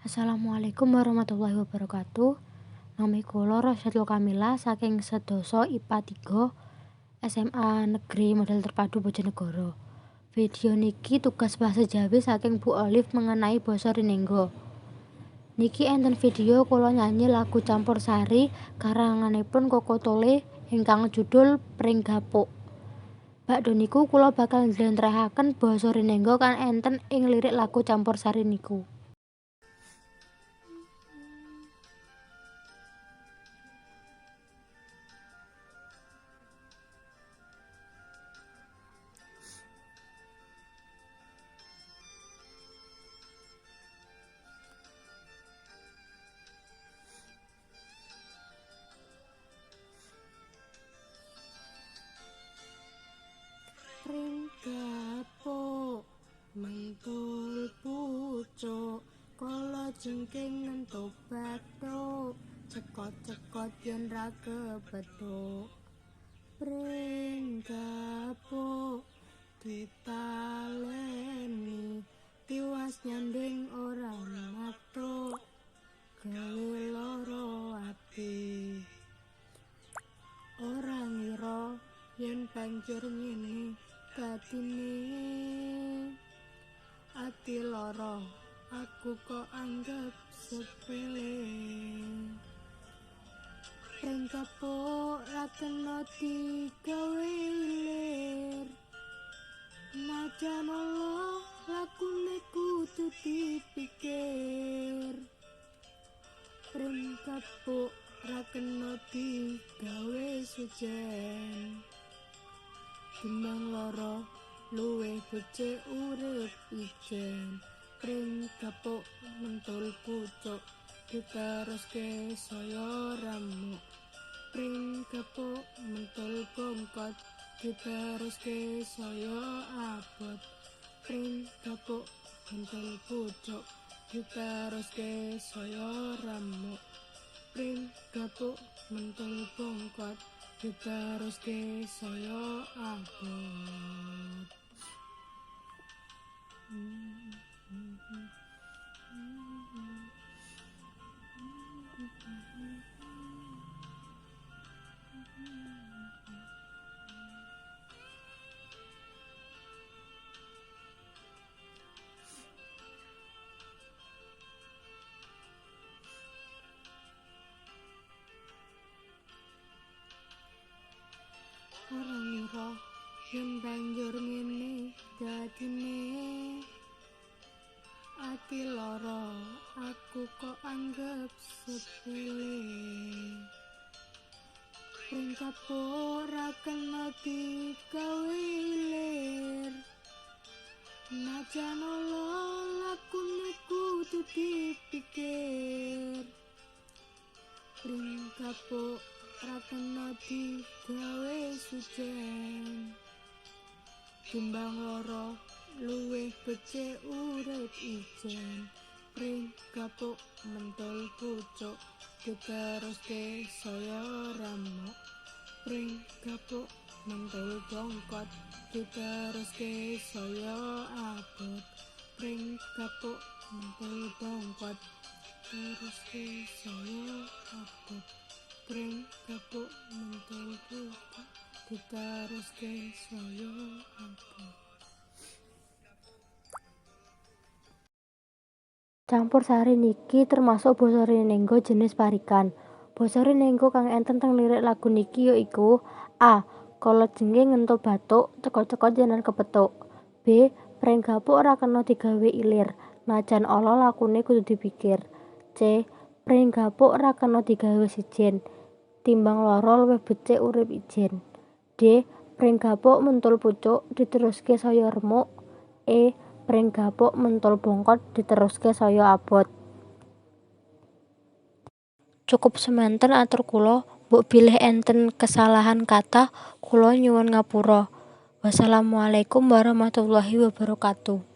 Assalamualaikum warahmatullahi wabarakatuh. Nami kula Rosyatul Kamila saking sedasa IPA 3 SMA Negeri Model Terpadu Bojonegoro. Video niki tugas bahasa Jawi saking Bu Olive mengenai basa Rinenggo. Niki enten video kula nyanyi lagu campursari karanganipun Koko Tole ingkang judul Pringgapuk. Bakda niku kula bakal njlentrehaken basa Rinenggo kan enten ing lirik lagu campursari niku. Pringgapuk mentul pucuk kala jengking ngentuk bathuk cekot-cekot yen ra kepethuk. Pringgapuk ditaleni tiwas nyanding ora matuk gawe lara ati ora ngira yen banjur ngene dadine ati lara aku kok anggap sepele. Pringgapuk ra kena digawe ilir najan Allah lakune kudu dipikir. Pringgapuk ra kena digawe sejen timbang lara luwih becik urip ijen. Pringgapuk mentul pucuk diteruske saya ramuk. Pringgapuk mentul bongkot diteruske saya abot. Pringgapuk mentul pucuk diteruske saya ramuk. Pringgapuk mentul bongkot diteruske saya abot. Ora ngira yen banjur ngene dadine ati lara aku kok anggap sepele. Pringgapuk ra kena digawe ilir najan Allah lakune kudu dipikir. Pringgapuk ra kena digawe sujen timbang lara luwih becik urip ijen. Pringgapuk mentul pucuk diteruske saya ramuk. Pringgapuk mentul bongkot diteruske saya abot. Pringgapuk mentul bongkot diteruske saya abot. Pringgapuk mentul pucuk diteruske saya abot. Campursari niki termasuk basa Rinenggo jenis parikan. Basa Rinenggo kang enten teng lirik lagu niki yaiku A. Kala jengking ngentuk bathuk cekot-cekot yen kepethuk. B. Pringgapuk ora kena digawe ilir najan Allah lakune kudu dipikir. C. Pringgapuk ora kena digawe sejen timbang lara luwih becik urip ijen. D. Pringgapuk mentul pucuk diteruske saya remuk. E. Pringgapuk mentul bongkot diteruske saya abot. Cukup semanten atur kula, mbok bilih enten kesalahan kata kula nyuwun ngapura. Wassalamualaikum warahmatullahi wabarakatuh.